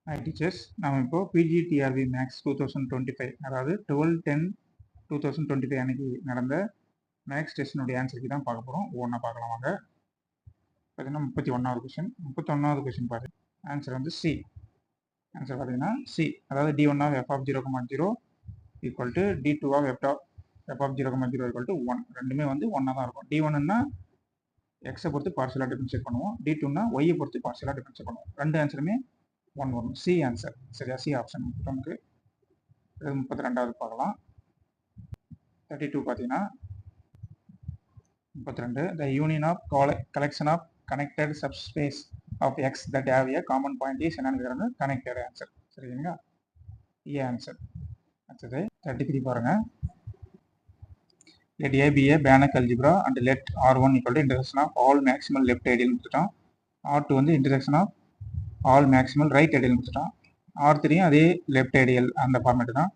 Hi teachers, நம்ம இப்போ PGTRB maths 2025 அதாவது 12/10/2025 அன்னைக்கு நடந்த மேக்ஸ் டெஸ்டினுடைய ஆன்சருக்கு தான் பார்க்க போகிறோம். ஒவ்வொன்றா பார்க்கலாம் வாங்க. பார்த்தீங்கன்னா 31வது கொஸ்டின் பாரு. ஆன்சர் வந்து சி. ஆன்சர் பார்த்தீங்கன்னா சி, அதாவது d1 of f of 0,0 equal to d2 of f of 0,0 equal to 1. ரெண்டுமே வந்து ஒன்றா தான் இருக்கும். d1ன்னா எக்ஸை பொறுத்து பார்ஷியலாக டிஃபரன்ஷியேட் பண்ணுவோம், d2ன்னா ஒய்யை பொறுத்து பார்ஷியலாக டிஃபரன்ஷியேட் பண்ணுவோம். ரெண்டு ஆன்சருமே 1 வரும். சி ஆன்சர் சரியா? சி ஆப்ஷன் நமக்கு 32வது பார்க்கலாம். 32 பார்த்தீங்கன்னா 32 the union of collection of connected subspace of x that have a common point is என்னன்னு connected answer. சரிங்களா? A answer. அடுத்தது 33 பாருங்க. let A be a Banach algebra and let R1 equal to intersection of all maximal left ideal கொடுத்துட்டோம். R2 வந்து intersection of all maximal right ideal கொடுத்துட்டோம். R3 அதே left ideal அந்த format தான்.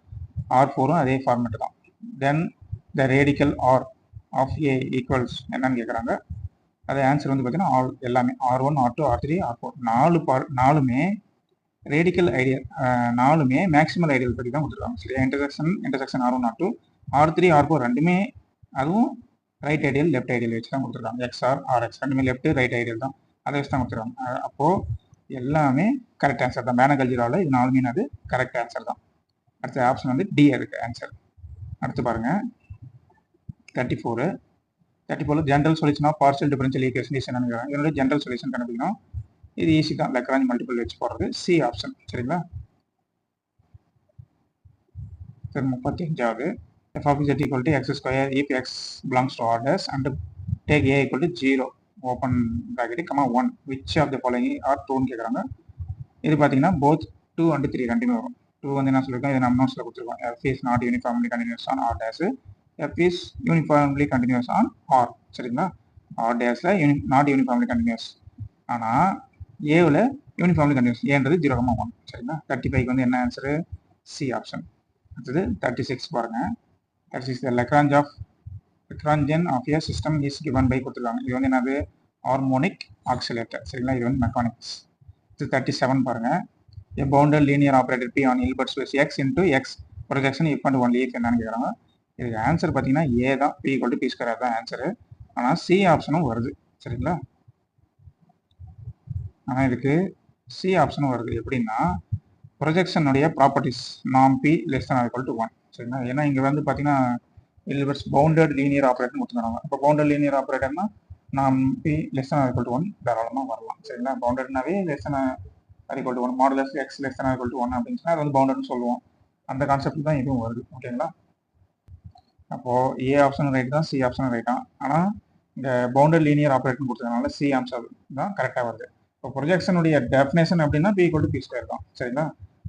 R4 அதே format தான். Then the radical R of A equals என்னன்னு கேட்குறாங்க. அது ஆன்சர் வந்து பார்த்தீங்கன்னா ஆல் எல்லாமே R1 R2 R3 R4 நாலுமே ரேடிக்கல் ஐடியல், நாலுமே மேக்ஸிமல் ஐடியல் பற்றி தான் கொடுத்துருக்காங்க. சரியா? Intersection R1 R2 R3 R4 ரெண்டுமே அதுவும் ரைட் ஐடியல் லெஃப்ட் ஐடியல் வச்சு தான் கொடுத்துருக்காங்க. XR RX ரெண்டுமே லெஃப்ட் ரைட் ஐடியல் தான், அதை வச்சு தான் கொடுத்துருக்காங்க. அப்போது எல்லாமே கரெக்ட் ஆன்சர் தான். பேனக் அல்ஜிப்ராவில் இது நாலுமே அது கரெக்ட் ஆன்சர் தான். அடுத்த ஆப்ஷன் வந்து டி இருக்கு ஆன்சர். அடுத்து பாருங்க 34 general solution of partial differential equation is என்னன்னு. இதனுடைய ஜென்ரல் சொல்யூஷன் கண்டுபிடிக்கணும். இது ஈஸி தான், லக்ராஞ்ச் மல்டிபிள் வச்சு போடுறது. C option. சரிங்களா? 35வது f of z equal to x square if x belongs to R dash and take a equal to 0 open bracket comma 1 which of the following are true ன்னு கேட்குறாங்க. இது பார்த்தீங்கன்னா both 2 and 3 ரெண்டுமே வரும். 2 வந்து என்ன சொல்லியிருக்கோம், இது நம்ம நோட்ஸில் கொடுத்துருக்கோம். f is not uniformly continuous on R dash, f is uniformly continuous on R. சரிங்களா? R dashல not uniformly continuous, ஆனால் ஏவில் யூனிஃபார்ம்லி கண்டினியூஸ். ஏன்றது 0,1. சரிங்களா? 35க்கு வந்து என்ன ஆன்சரு? C option. அடுத்தது 36 பாருங்க. 36 Lagrangian of a system is given by கொடுத்துருக்காங்க. இது வந்து என்னது? Harmonic oscillator. சரிங்களா? இது வந்து மெக்கானிக்ஸ். இது 37 பாருங்க. a bounded linear operator p on Hilbert space x into x projection if and only if என்னன்னு கேட்குறாங்க. இதுக்கு ஆன்சர் பார்த்தீங்கன்னா ஏ தான், p equal to p square தான் ஆன்சரு. ஆனால் சி ஆப்ஷனும் வருது. சரிங்களா? ஆனால் இதுக்கு சி ஆப்ஷனும் வருது. எப்படின்னா ப்ரொஜெக்ஷனுடைய ப்ராப்பர்ட்டிஸ் நாம் P less than or equal to 1. சரிங்களா? ஏன்னா இங்கே வந்து பார்த்தீங்கன்னா Hilbert's பவுண்டட் லீனியர் ஆப்ரேட்டர் கொடுத்துருக்காங்க. இப்போ பவுண்டட் லீனியர் ஆப்ரேட்டர்னா நாம் P less than or equal to 1 தாராளமாக வரலாம். சரிங்களா? பவுண்டட்னாவே less than or equal to 1 modulus x less than or equal to 1 அப்படின்னு சொன்னால் அது வந்து பவுண்டட்னு சொல்லுவோம். அந்த கான்செப்ட் தான் இதுவும் வருது. ஓகேங்களா? அப்போது ஏ ஆப்ஷன் ரைட் தான், சி ஆப்ஷன் ரைட் தான். ஆனால் இந்த பவுண்டட் லீனியர் ஆப்ரேட்டர் கொடுத்ததுனால சி ஆன்சர் தான் கரெக்டாக வருது. இப்போ ப்ரொஜெக்ஷனுடைய டெஃபினேஷன் அப்படின்னா P equal to P square தான். சரிங்களா?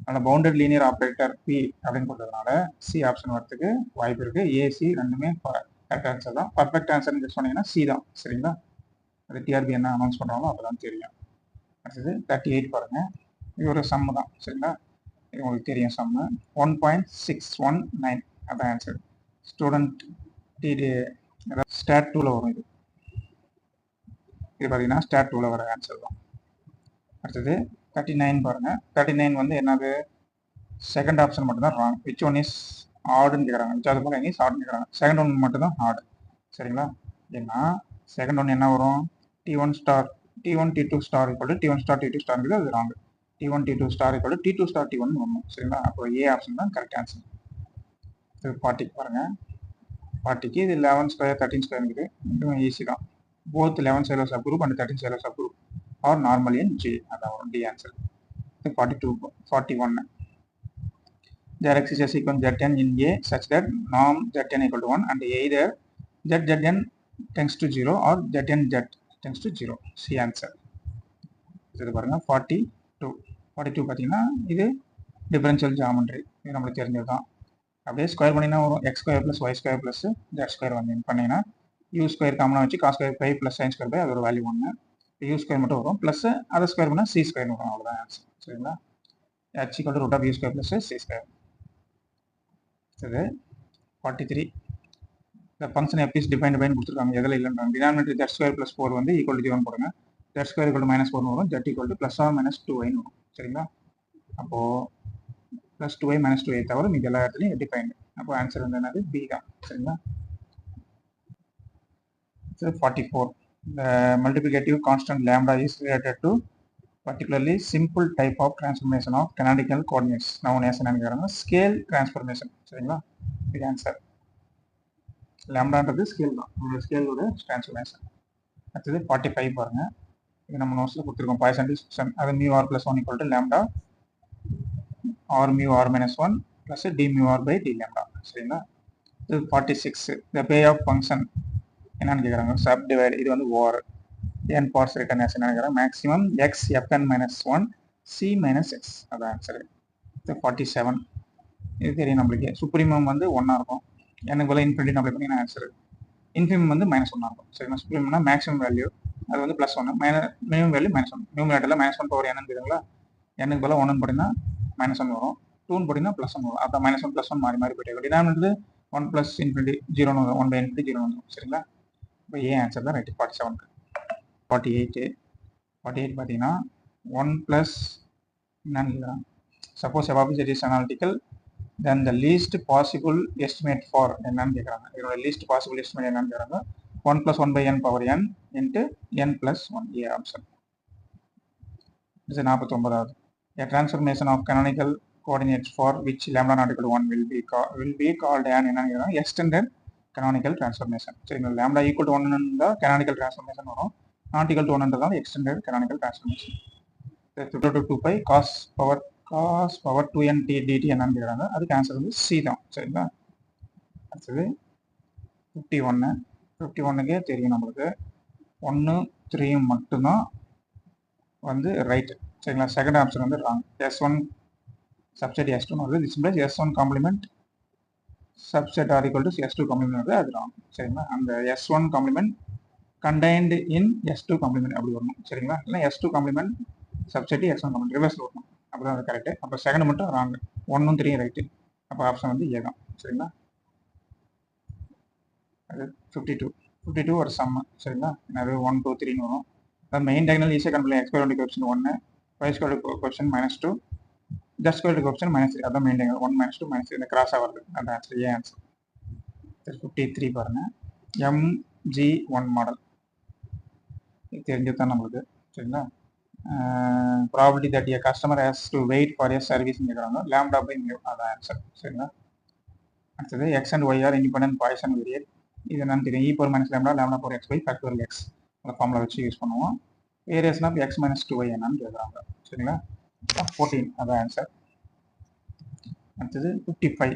ஆனால் பவுண்டட் லீனியர் ஆப்ரேட்டர் பி அப்படின்னு கொடுத்ததுனால சி ஆப்ஷன் வரதுக்கு வாய்ப்பு இருக்குது. ஏசி ரெண்டுமே கரெக்ட் ஆன்சர் தான். பர்ஃபெக்ட் ஆன்சர்னு சொன்னீங்கன்னா சி தான். சரிங்களா? அது டிஆர்பி என்ன அனௌன்ஸ் பண்ணுறாங்களோ அப்போ தான் தெரியும். அடுத்தது 38 பாருங்கள். இது ஒரு சம்மு தான். சரிங்களா? இது உங்களுக்கு தெரியும் சம்மு. 1.619 அதான் ஆன்சர். ஸ்டூடெண்ட் டிடி ஸ்டாட் 2ல் வரும். இது பார்த்தீங்கன்னா ஸ்டாட் 2ல் வர ஆன்சர் தான். அடுத்தது 39 பாருங்கள். 39 வந்து என்னது? செகண்ட் ஆப்ஷன் மட்டும் தான் ராங். விச் ஒன் இஸ் ஆடுன்னு கேட்குறாங்க. விச் அது போல இஸ் ஆடுன்னு கேட்குறாங்க. செகண்ட் ஒன் மட்டும் தான் ஆடு. சரிங்களா? ஏன்னா செகண்ட் ஒன் என்ன வரும்? T1 star T1 T2 star equal to T1 star T2 star இருக்குது. அது wrong. T1 T2 star equal to T2 star T1 வரணும். சரிங்களா? அப்போ ஏ ஆப்ஷன் தான் கரெக்ட் ஆன்சர். இது 40 பாருங்கள். 40க்கு இது 11 ஸ்கொயர் 13 ஸ்கொயர் இருக்குது. இதுவும் ஈஸி தான். Both 11 Sylow subgroup and 13 Sylow subgroup are normal in G. அதான் வரும் D answer. 41 there exists a sequence Zn in A such that norm Zn equal to 1 and either Zn tends to 0 or Zn Z tends to 0. C answer. இது பாருங்க 42 பார்த்தீங்கன்னா இது differential geometry. இது நம்மளுக்கு தெரிஞ்சது தான். அப்படியே ஸ்கொயர் பண்ணிங்கன்னா வரும் x square plus y square plus z square வந்து பண்ணிங்கன்னா யூ ஸ்கொயர் காமனாக வச்சு cos square pi plus sine square pi அதோட வேல்யூ 1. யூ ஸ்கொயர் மட்டும் வரும் ப்ளஸ் அதை ஸ்கொயர் பண்ணால் சி ஸ்கொயர் வரும். அவ்வளோதான் ஆன்சர். சரிங்களா? h equal to root of u square plus c square. இது 43 the function f is defined by கொடுத்துருக்காங்க. எதில் இல்லைன்றாங்க. டினாமினேட்டர் z ஸ்கொயர் ப்ளஸ் 4 வந்து ஈக்குவல் டு 0 போடுங்க. z ஸ்கொயர் ஈக்குவல் டு -4 வரும். z equal to plus or minus 2y வரும். சரிங்களா? அப்போது plus 2y minus 2y தவிர மீது எல்லா இடத்துலையும் டிஃபைன்டு. அப்போ ஆன்சர் வந்து என்னது பி தான். சரிங்களா? 44. The multiplicative constant lambda is related to particularly simple type of transformation of canonical coordinates known as என்னன்னு scale transformation. சரிங்களா? இது ஆன்சர். லாம்டான்றது ஸ்கேல் தான், உங்களோட ஸ்கேலோட டிரான்ஸ்ஃபர்மேஷன். அடுத்தது 45 பாருங்க. இது நம்ம நோட்ஸில் கொடுத்துருக்கோம். பாய்சன் டிஸ்ட்ரிபியூஷன் அது mu r plus 1 equal to lambda r mu r minus 1 plus t mu r by t lambda. சரிங்களா? இது 46. த பே ஆஃப் ஃபங்க்ஷன் என்னன்னு கேட்குறாங்க. சப் டிவைட் இது வந்து ஓவர் என் பார்ஸ் ரிட்டர்ன் ஆஸ் என்ன கேட்குறாங்க. Maximum X FN minus 1 C minus X அதான் answer. 47. இது தெரியும் நம்மளுக்கு. சுப்ரீமம் வந்து 1 இருக்கும். எனக்கு போல இன்ஃபினிட்டி அப்ளை பண்ணி நான் ஆன்சர். இன்ஃபினிமம் வந்து -1 இருக்கும். சரிங்களா? சுப்ரீமம்னா மேக்ஸிமம் வேல்யூ அது வந்து +1, மினிமம் வேல்யூ -1. நியூமரேட்டரில் -1 பவர் என்னன்னு தெரியுங்களா. எனக்கு போல 1 போட்டிங்கன்னா -1 வரும், 2 போட்டிங்கன்னா +1 வரும். அப்போ -1 +1 மாறி மாறி போயிட்டு டினாமினேட்டர் 1 + இன்ஃபினிட்டி 0 வரும், 1 / இன்ஃபினிட்டி 0 வந்துடும். சரிங்களா? இப்போ ஏ ஆன்சர் தான் ரைட்டு. 47. 48 பார்த்தீங்கன்னா 1 + என்னன்னு கேட்குறாங்க. Suppose f of z is analytical then the least possible estimate for என்னன்னு கேட்குறாங்க. இதோட least possible estimate என்னன்னு கேட்குறாங்க. 1 + 1 / n power n into n + 1 a option. இது 49வது. A transformation of canonical coordinates for which lambda not equal to 1 will be called an என்னன்னு கேட்குறாங்க. extended canonical transformation. சரிங்களா? lambda equal to 1 இருந்தால் canonical transformation வரும், not equal to 1 என்றதால் extended canonical transformation. 2π cos power 2n t dt என்னன்னு கேட்குறாங்க. அதுக்கு answer வந்து C தான். சரிங்களா? அடுத்தது 51க்கே தெரியும் நம்மளுக்கு 1 3 மட்டும்தான் வந்து ரைட்டு. சரிங்களா? செகண்ட் ஆப்ஷன் வந்து ராங். S1 சப்செட் S2 வருது. This implies S1 complement subset are equal to S2 complement வருது, அது ராங். சரிங்களா? அந்த S1 காம்ப்ளிமெண்ட் கண்டைன்டு இன் S2 காம்ப்ளிமெண்ட் அப்படி வரணும். சரிங்களா? இல்லை S2 complement subset S1 complement ரிவர்ஸில் வரணும். அப்படி தான் அது கரெக்டு. அப்போ செகண்ட் மட்டும் ராங், 1ம் 3ம் ரைட்டு. அப்போ ஆப்ஷன் வந்து ஏ தான். சரிங்களா? அது 52 ஒரு சம்மு. சரிங்களா? அது 1 2 3ன்னு வரும். அது மெயின் டயகனல் ஈஸியாக கண்டுபிடிக்கலாம். Experiment coefficient 1, y square coefficient -2, z square coefficient -3. அதான் மெயின் டயகனல் 1 -2 -3 இந்த கிராஸாக வருது. அந்த ஆன்சர் ஏ ஆன்சர். 53 பாருங்க. MG1 மாடல் தெரிஞ்சது தான் நம்மளுக்கு. சரிங்களா? Probability that a customer has to wait for a service கேட்குறாங்க. லாம்டா பை மியூ அதான் ஆன்சர். சரிங்களா? அடுத்தது x and y are independent Poisson variate. இது என்னன்னு தெரியும். e power - lambda lambda power x by factorial x அந்த ஃபார்முலா வச்சு use பண்ணுவோம். வேரியேஷன் ஆஃப் x - 2y என்னன்னு கேட்குறாங்க. சரிங்களா? 14 அதான் ஆன்சர். அடுத்தது 55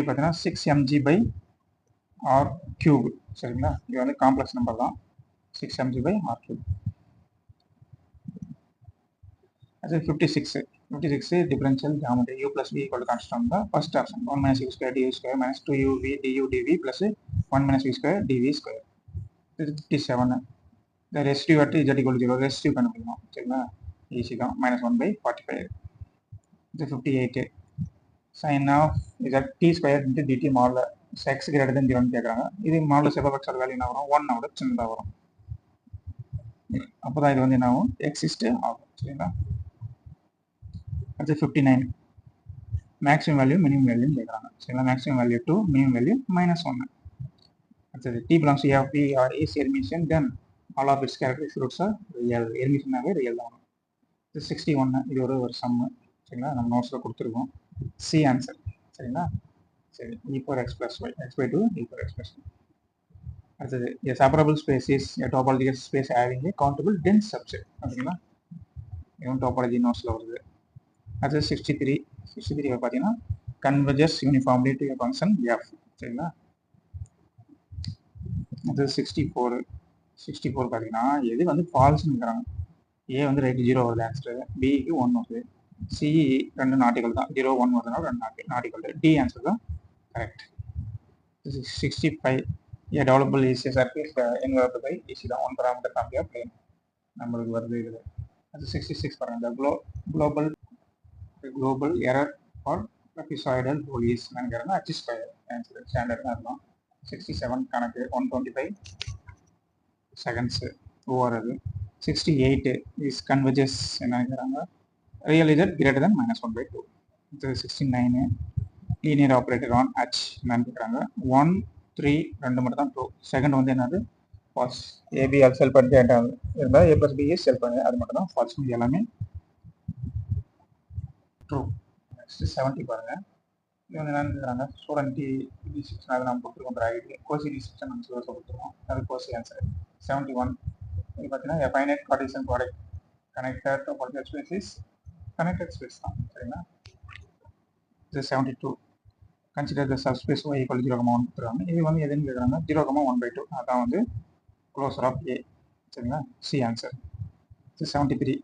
பார்த்தீங்கன்னா 6mg/r³. சரிங்களா? இது வந்து காம்ப்ளெக்ஸ் நம்பர் தான். 6mg/r³. அது 56 differential geometry u plus v equal to constant தான் first option. 1 - u square du square minus 2uv du dv plus 1 - v square dv square. இது 57. இந்த residue at z equal to 0 residue கண்டுபிடிக்கணும். சரிங்களா? Easy தான். -1/45. இது 58. sin of z t square into dt model x greater than 0ன்னு கேட்குறாங்க. இது model செஃபோட value என்ன வரும், 1 விட சின்னதாக வரும். அப்போ தான் இது வந்து என்ன ஆகும், எக்ஸிஸ்ட் ஆகும். சரிங்களா? அது 59. மேக்ஸிமம் வேல்யூ மினிமம் வேல்யூன்னு கேட்குறாங்க. சரிங்களா? Maximum value 2, minimum value -1. அடுத்தது t belongs to f, p or is Hermitian, then all of its characteristic roots are real. Hermitianவே ரியல் தான். இது 61. இது ஒரு சம்மு. சரிங்களா? நம்ம நோட்ஸில் கொடுத்துருக்கோம். C answer. சரிங்களா? சரி. e power x plus y, x/2 e power x plus y. அடுத்தது a separable space is a topological space having a countable dense subset. அப்படிங்களா? இதுவும் டோபாலஜி நோட்ஸில் வருது. அது 63 பார்த்தீங்கன்னா converges uniformly to a function f. சரிங்களா? அது 64 பார்த்தீங்கன்னா எது வந்து ஃபால்ஸ்னு இருக்கிறாங்க. ஏ வந்து ரைட் 0 வருது ஆன்சர், பிக்கு 1 வருது, சி 2 நாட்டிகள் தான், 0 1 வருதுனால 2 நாட்டிகள். டி ஆன்சர் தான் கரெக்ட். 65 ஏ டெவலபிள் ஈஸியாக சர்ஃபேஸ் என்வலப்டு பை ஈஸி தான் 1 parameter ஃபேமிலி ஆஃப் பிளேன் நம்மளுக்கு வருது. இது அது 66 பாருங்க. Global error for trapezoidal police நினைக்கிறாங்க. h ஸ்கொயர் ஆன்சர் ஸ்டாண்டர்ட் இருக்கும். 67 கணக்கு 125 செகண்ட்ஸு ஓவர். அது 68 இஸ் கன்வர்ஜஸ் என்ன நினைக்கிறாங்க. real z greater than -1/2. இது 69. லீனியர் ஆப்ரேட்டர் ஆன் h என்னன்னு கேட்குறாங்க. 1 3 2 மட்டும் தான் ட்ரூ. செகண்ட் வந்து என்னது ஃபால்ஸ். ஏபி அது செல் பண்ணி இருந்தால் a + b is செல் பண்ணி அது மட்டும் தான் ஃபால்ஸ். இது எல்லாமே ட்ரூ. நெக்ஸ்ட் 70 பாருங்க. இது வந்து என்னன்னு கேட்குறாங்க. ஸ்டூடெண்ட் டி செக்ஷன் அது நம்ம கொடுத்துருக்கோம். ப்ராக்கெட் கோசி டி செக்ஷன் நம்ம சொல்ல கொடுத்துருக்கோம். அது கோசி ஆன்சர். 71 இது பார்த்தீங்கன்னா finite Cartesian product connected product space is connected space தான். சரிங்களா? இது 72 கன்சிடர் த சப்ஸ்பேஸ் y = 0,1 கொடுத்துருக்காங்க. இது வந்து எதுன்னு கேட்குறாங்க. 0,1/2 அதான் வந்து க்ளோசர் ஆஃப் ஏ. சரிங்களா? C answer. இது 73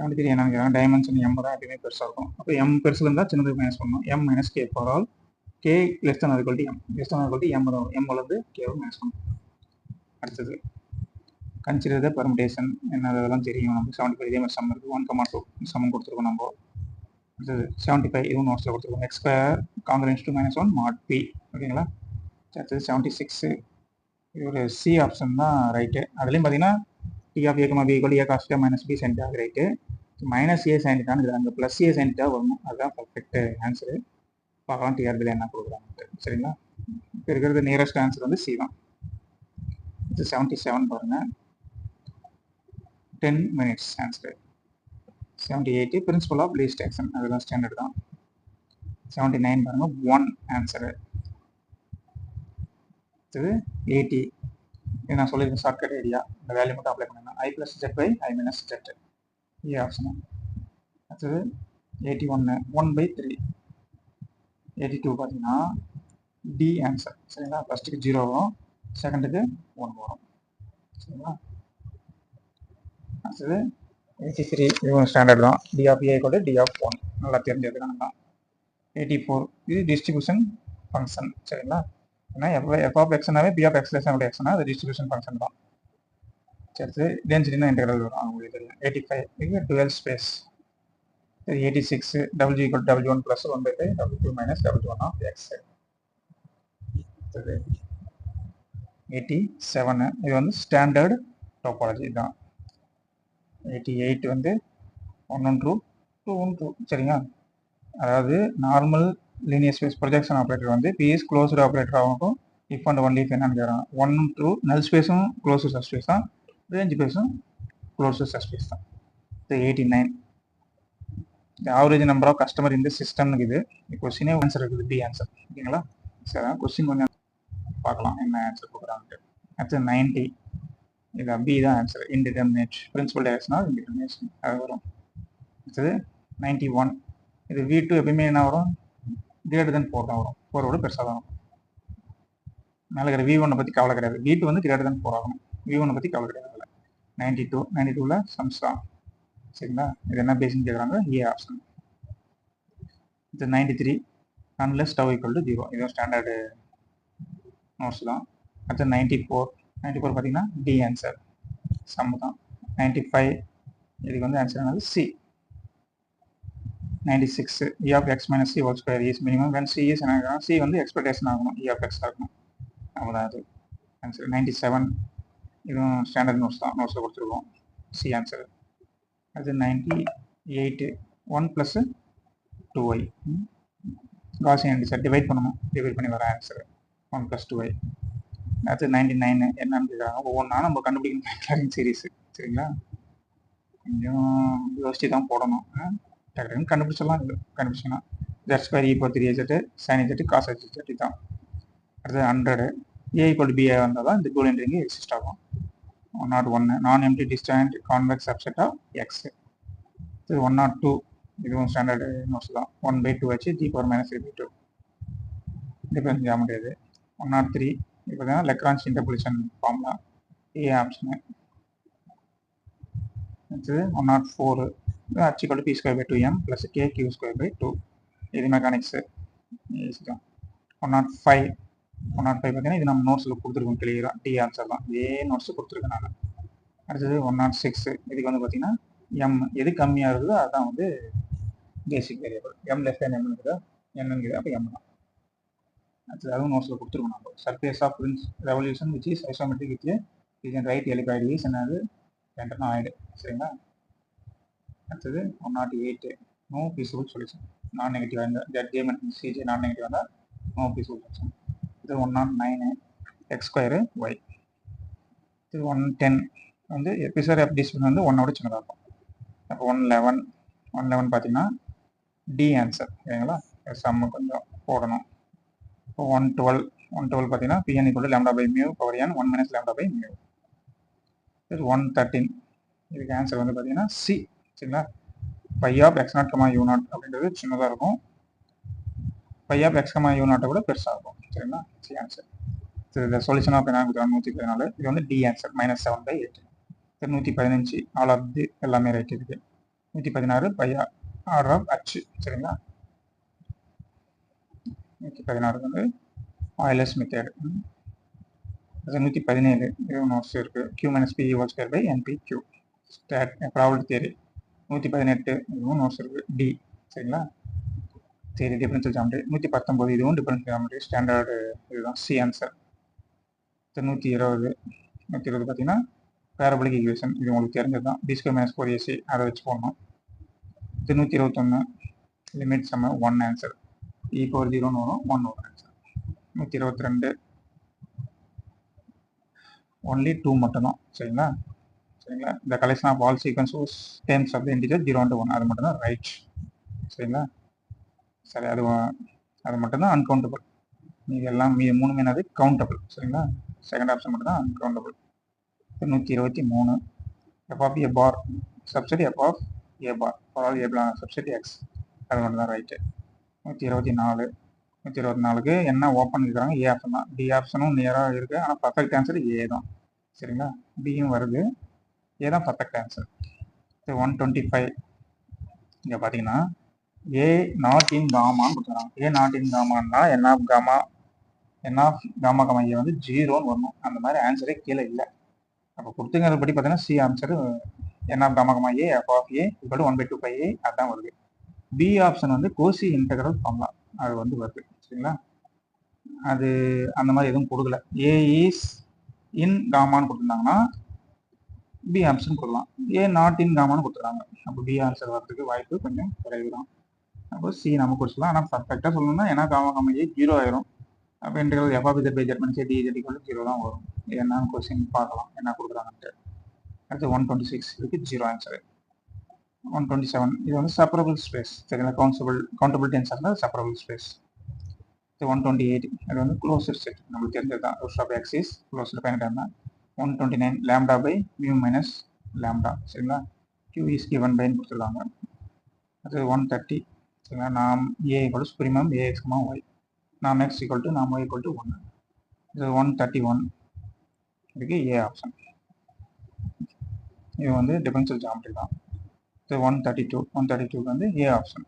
என்னன்னு கேட்குறாங்க. டைமென்ஷன் m தான் எப்பயுமே பெருசாக இருக்கும். அப்போ m பெருசில் இருந்தால் சின்னது மைனஸ் பண்ணணும். m - k for all k less than or equal to m தான் m வளர்ந்து k மைனஸ் பண்ணணும். அடுத்தது கன்சிடர் த பெர்முடேஷன் என்ன அதெல்லாம் தெரியும் நமக்கு. 75 இதே மாதிரி சம் இருக்குது. 1,2 சம் கொடுத்துருக்கோம் நம்ம. அடுத்தது 75 இதுவும் நோட்ஸில் கொடுத்துருக்கோம். x² congruence to -1 mod p. ஓகேங்களா? அடுத்தது 76 இது ஒரு சி ஆப்ஷன் தான் ரைட்டு. அதுலேயும் பார்த்தீங்கன்னா t of a, b = a cos - b sin right. -a sin அங்கே +a sin வரணும். அதுதான் பர்ஃபெக்ட் ஆன்சரு. பார்க்கலாம் டிஆர்பியில் என்ன கொடுக்குறாங்க. சரிங்களா? இப்போ இருக்கிறது நியரஸ்ட் ஆன்சர் வந்து சி தான். இது 77 பாருங்க. 10 minutes answer. 78 principle of least action அதெல்லாம் ஸ்டாண்டர்ட் தான். 79 பாருங்க 1 ஆன்சரு. இது 80 இது நான் சொல்லியிருக்கேன் ஷார்ட்கட் ஐடியா. இந்த வேல்யூ மட்டும் அப்ளை பண்ணணும். i + z / i - z A option. அடுத்தது 81 1/3. 82 பார்த்தீங்கன்னா டி ஆன்சர். சரிங்களா? ஃபர்ஸ்ட்டுக்கு 0 வரும், செகண்டுக்கு 1 வரும். சரிங்களா? அடுத்தது 83 இதுவும் ஸ்டாண்டர்ட் தான். T of A = t of 1 நல்லா தெரிஞ்சதுக்கான தான். 84 இது டிஸ்ட்ரிபியூஷன் ஃபங்க்ஷன். சரிங்களா? ஏன்னா எஃப் ஆஃப் எக்ஸ்னாவே பி ஆஃப் எக்ஸ் லெஸ் எக்ஸ்னா அது டிஸ்ட்ரிபியூஷன் ஃபங்க்ஷன் தான். சரி டென்சிட்டினா இன்டெக்ரல் வரும் அவங்களுக்கு தெரியும். 85 இது twelve space. 86 w = w1 + 1/5 w2 - w1 of x. 87 இது வந்து ஸ்டாண்டர்ட் டோபாலஜி தான். 88 வந்து 1 1 ட்ரூ 2 1 ட்ரூ. சரிங்களா? அதாவது normal linear space projection operator வந்து பி இஸ் க்ளோஸ்டு ஆப்ரேட்டர் ஆகும். இஃப் அண்ட் ஒன்லி இஃப் என்னன்னு கேட்குறாங்க. 1 ட்ரூ நல் ஸ்பேஸும் க்ளோஸ்டு சப்ஸ்பேஸ் தான், ரேஞ்ச் ஸ்பேஸும் க்ளோஸ்டு சப்ஸ்பேஸ் தான். 89 ஆவரேஜ் நம்பர் ஆஃப் கஸ்டமர் இந்த சிஸ்டம் இருக்குது. கொஸ்டினே ஆன்சர் இருக்குது பி ஆன்சர். ஓகேங்களா? சரி கொஸ்டின் கொஞ்சம் பார்க்கலாம் என்ன ஆன்சர் கொடுக்குறாங்க. அடுத்து 90 இது பி தான் ஆன்சர். இன்டிடெர்மினேட் பிரின்சிபல் டைரக்ஷனால் இன்டிடெர்மினேஷன் அது வரும். அடுத்தது 91 இது V2 எப்பயுமே என்ன வரும் greater 4 தான் வரும். 4 பெருசாக தான் வரும். மேலே இருக்கிற V1 பற்றி கவலை கிடையாது. V2 வந்து greater 4 ஆகணும். V1 பற்றி கவலை கிடையாது. 92ல் சம்ஸ் தான். சரிங்களா? இது என்ன பேசின்னு கேட்குறாங்க. A option. இது 93 அன்லெஸ் τ = 0 இதுவும் ஸ்டாண்டர்டு நோட்ஸ் தான். அடுத்து 94 பார்த்தீங்கன்னா டி ஆன்சர் சம் தான். 95 இதுக்கு வந்து ஆன்சர் என்னது C. 96 e of x - c whole square is minimum when c is என்ன c வந்து எக்ஸ்பெக்டேஷன் ஆகணும். e of x ஆகணும். அவ்வளோதான் அது ஆன்சர். 97 இதுவும் ஸ்டாண்டர்ட் நோட்ஸ் தான். நோட்ஸில் கொடுத்துருக்கோம் சி ஆன்சர். அது 98 1 + 2y காசியன் டிசைட் டிவைட் பண்ணணும். டிவைட் பண்ணி வர ஆன்சர் 1 + 2y. அடுத்து 99 என்னன்னு கேட்குறாங்க. ஒவ்வொன்றா நம்ம கண்டுபிடிக்கணும் கிளாரிங் சீரீஸ். சரிங்களா? கொஞ்சம் யோசிச்சு தான் போடணும். டக்குன்னு கண்டுபிடிச்சலாம் கண்டுபிடிச்சிங்கன்னா z² e = 3az sin z cos z தான். அடுத்து 100 a = b வந்தால் தான் இந்த பூலியன் ரிங் எக்ஸிஸ்ட் ஆகும். 101 non empty disjoint convex subset of x. இது 102 இதுவும் ஸ்டாண்டர்டு நோட்ஸ் தான். 1/2 வச்சு g ⁻³ (3/2) டிஃபரன்ஸ் ஆக முடியாது. 103 இப்போ பார்த்தீங்கன்னா லெக்ரான்ஸ் இன்டர்போலேஷன் ஃபார்முலா ஏ ஆப்ஷனு. அடுத்தது 104 h = p² 2m + kq² 2 இது மெக்கானிக்ஸு ஈஸி தான். 105 பார்த்தீங்கன்னா இது நம்ம நோட்ஸில் கொடுத்துருக்கோம் கிளியராக. டி ஆன்சர் தான். இதே நோட்ஸு கொடுத்துருக்கேன் நான். அடுத்தது 106 இதுக்கு வந்து பார்த்தீங்கன்னா எம் எது கம்மியாக இருக்குதோ அதுதான் வந்து basic variable. M less than எம்னுக்குதா என்னங்குது அப்போ எம் தான். அடுத்தது அதுவும் நோட்ஸில் கொடுத்துருக்கோம் நம்ம. Surface of revolution which is isometric with region right helicoid is என்னது சென்டர்னா ஆயிடு. சரிங்களா? அடுத்தது 108 no feasible solution non negative இருந்தால் ஜட் ஜே மற்றும் சிஜே நான் நெகட்டிவ் இருந்தால் நோ பீஸபிள் சொல்யூஷன். இது 109 எக்ஸ் ஸ்கொயரு ஒய். இது 110 வந்து எபிசோட் ஆஃப் டிஸ்பிளின் வந்து 1 சின்னதாக இருக்கும். அப்போ 111 பார்த்தீங்கன்னா டி ஆன்சர் சரிங்களா. சம்மு கொஞ்சம் போடணும். இப்போ 112 பார்த்தீங்கன்னா p n equal lambda by mu power n 1 minus lambda by mu. இது 113 இதுக்கு ஆன்சர் வந்து பார்த்தீங்கன்னா சி சரிங்களா. Pi of x naught comma u naught அப்படின்றது சின்னதாக இருக்கும். பை ஆஃப் எக்ஸ் கமா யூ நாட்டை கூட பெருசாக இருக்கும் சரிங்களா. C answer. இந்த சொல்யூஷன் ஆஃப் என்ன 114. இது வந்து d answer -7/8. 115 all of the எல்லாமே ரைட் இருக்கு. 116 பை ஆர்டர் ஆஃப் ஹச் சரிங்களா. 116 வந்து ஆயிலர்ஸ் மெத்தட். 117 இது நோட்ஸ் இருக்கு. Q - P whole square by NPQ stat probability theory. 118 இதுவும் நோட்ஸ் இருக்கு. டி சரிங்களா. சரி டிஃபரன்ஷியல் ஜாமெட்ரி. 119 இதுவும் டிஃபரன்ஷியல் ஜாமெட்ரி ஸ்டாண்டர்டு இதுதான் சி ஆன்சர். 120 பார்த்தீங்கன்னா பேரபோலிக் ஈக்குவேஷன் இது உங்களுக்கு தெரிஞ்சது தான். B² - 4AC அதை வச்சு போடணும். 121 லிமிட் சம்ம 1 ஆன்சர். E பவர் 0 வரும் 1 வரும் ஆன்சர். 122 ஒன்லி 2 மட்டும்தான் சரிங்களா. இந்த collection of all sequence terms of the integer 0 to 1 அது மட்டும்தான் ரைட் சரிங்களா. சரி அது மட்டும்தான் அன்கவுண்டபிள். மீது எல்லாம் மீது 3 என்னது கவுண்டபிள் சரிங்களா. செகண்ட் ஆப்ஷன் மட்டும் தான் uncountable. 123 f of a bar subset f of a bar for all a subset x அது மட்டும் தான் ரைட்டு. 124க்கு என்ன ஓப்பன் இருக்கிறாங்க ஏ ஆப்ஷன் தான். டி ஆப்ஷனும் நேராக இருக்குது ஆனால் பர்ஃபெக்ட் ஆன்சர் ஏ தான் சரிங்களா. பியும் வருது ஏ தான் பர்ஃபெக்ட் ஆன்சர். 125 இங்கே பார்த்தீங்கன்னா ஏ நாட் இன் காமான்னு கொடுத்துருக்காங்க. ஏ நாட் இன் காமான்னா N of gamma comma A வந்து 0ன்னு வரணும். அந்த மாதிரி ஆன்சரே கீழே இல்லை. அப்போ கொடுத்துங்கிறது படி பார்த்தீங்கன்னா C answer N of gamma A F of ஏ = 1/2π அதுதான் வருது. பி ஆப்ஷன் வந்து கோசி இன்டெக்ரல் பண்ணலாம் அது வந்து வருது சரிங்களா. அது அந்த மாதிரி எதுவும் கொடுக்கல. ஏ இஸ் இன் காமான்னு கொடுத்துருந்தாங்கன்னா பி ஆப்ஷன் கொடுக்கலாம். ஏ நாட் இன் காமான்னு கொடுத்துருக்காங்க. அப்போ பி ஆன்சர் வரதுக்கு வாய்ப்பு கொஞ்சம் குறைவு தான். அப்போ சி நம்ம கொடுத்துக்கலாம். ஆனால் பர்ஃபெக்டாக சொல்லணும்னா ஏன்னா காமா ஏ 0 ஆயிரும். அப்போ integral f of z by z minus t z = 0 தான் வரும். என்னன்னு கொஸ்டின் பார்க்கலாம் என்ன கொடுக்குறாங்கன்ட்டு. அடுத்து 126 இதுக்கு 0 ஆன்சரு. 127 இது வந்து செப்பரபிள் ஸ்பேஸ் சரிங்களா. கவுண்டபிள் டென்ஸ் இருந்தால் செப்பரபிள் ஸ்பேஸ். 128 இது வந்து க்ளோஸ்டு செட் நம்மளுக்கு தெரிஞ்சது தான். Root of x is closed finite இருந்தால். 129 lambda by mu minus lambda சரிங்களா. Q இஸ் கிவன் பைன்னு கொடுத்துருக்காங்க. அது 130 சரிங்களா. நாம் ஏ = சுப்ரீமம் AX, Y நாம் X = நாம் Y = 1. இது 131 இதுக்கு ஏ ஆப்ஷன். இது வந்து டிஃபரன்ஷியல் ஜாமெட்ரி தான். இது 132 வந்து ஏ ஆப்ஷன்.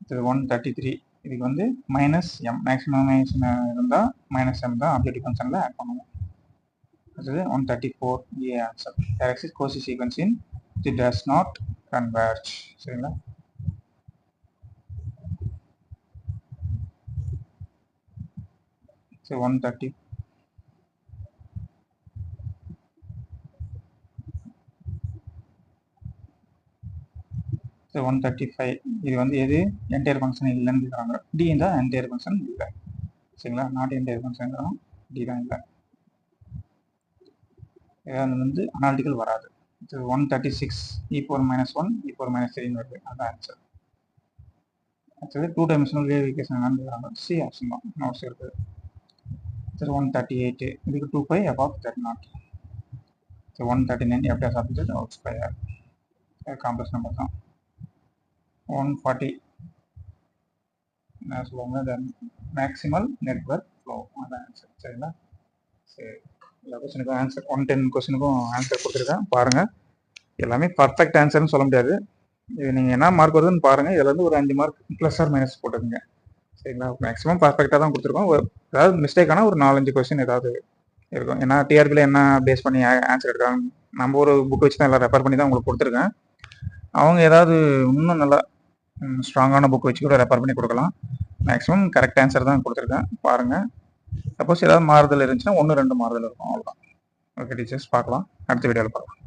இது 133 இதுக்கு வந்து -m மேக்ஸிமம் இருந்தால் -m தான் ஆப்ஜெக்டிவ் ஃபங்க்ஷனில் ஆட் பண்ணுவோம். அடுத்தது 134 A answer. X is Cauchy sequence in it does not converge சரிங்களா. ஸோ 130 135 இது வந்து எது என்டையர் ஃபங்க்ஷன் இல்லைன்னு இருக்கிறாங்க. டி தான் என்டையர் ஃபங்க்ஷன் இல்லை சரிங்களா. நாட் என்டையர் ஃபங்க்ஷன் டி தான் இல்லை. அது வந்து அனாலிட்டிக்கல் வராது. 136 e⁻⁻1 e⁻−3 வருது அதான் ஆன்சர். அடுத்தது 2 டைமென்ஷனல் வேவ் ஈக்குவேஷன் என்னன்னு கேட்குறாங்க. சி ஆப்ஷன் தான் நோட்ஸ் இருக்குது. 138 இதுக்கு 2π f of z0. 139 f of z out square complex number தான். 140 என்ன சொல்லுவாங்க மேக்ஸிமல் நெட்வொர்க் ஃப்ளோ அதான் ஆன்சர் சரிங்களா. சரி எல்லா கொஸ்டினுக்கும் ஆன்சர் 110 கொஸ்டினுக்கும் ஆன்சர் கொடுத்துருக்கேன் பாருங்கள். எல்லாமே பர்ஃபெக்ட் ஆன்சர்னு சொல்ல முடியாது. இது நீங்கள் என்ன மார்க் வருதுன்னு பாருங்கள். இதில் வந்து ஒரு 5 மார்க் ப்ளஸ் ஆர் மைனஸ் போட்டுருங்க சரிங்களா. மேக்ஸிமம் பர்ஃபெக்டாக தான் கொடுத்துருக்கோம். ஏதாவது மிஸ்டேக் ஆனால் ஒரு 4-5 கொஸ்டின் ஏதாவது இருக்கும். ஏன்னா டிஆர்பியில் என்ன பேஸ் பண்ணி ஆன்சர் எடுக்கிறாங்க நம்ம ஒரு புக் வச்சு தான் எல்லாம் ரெஃபர் பண்ணி தான் உங்களுக்கு கொடுத்துருக்கேன். அவங்க ஏதாவது இன்னும் நல்லா ஸ்ட்ராங்கான புக் வச்சு கூட ரெஃபர் பண்ணி கொடுக்கலாம். மேக்ஸிமம் கரெக்ட் ஆன்சர் தான் கொடுத்துருக்கேன் பாருங்கள். சப்போஸ் ஏதாவது மாறுதல் இருந்துச்சுன்னா 1-2 மாறுதல் இருக்கும் அவ்வளோதான். ஓகே டீச்சர்ஸ் பார்க்கலாம் அடுத்த வீடியோவில் பார்க்கலாம்.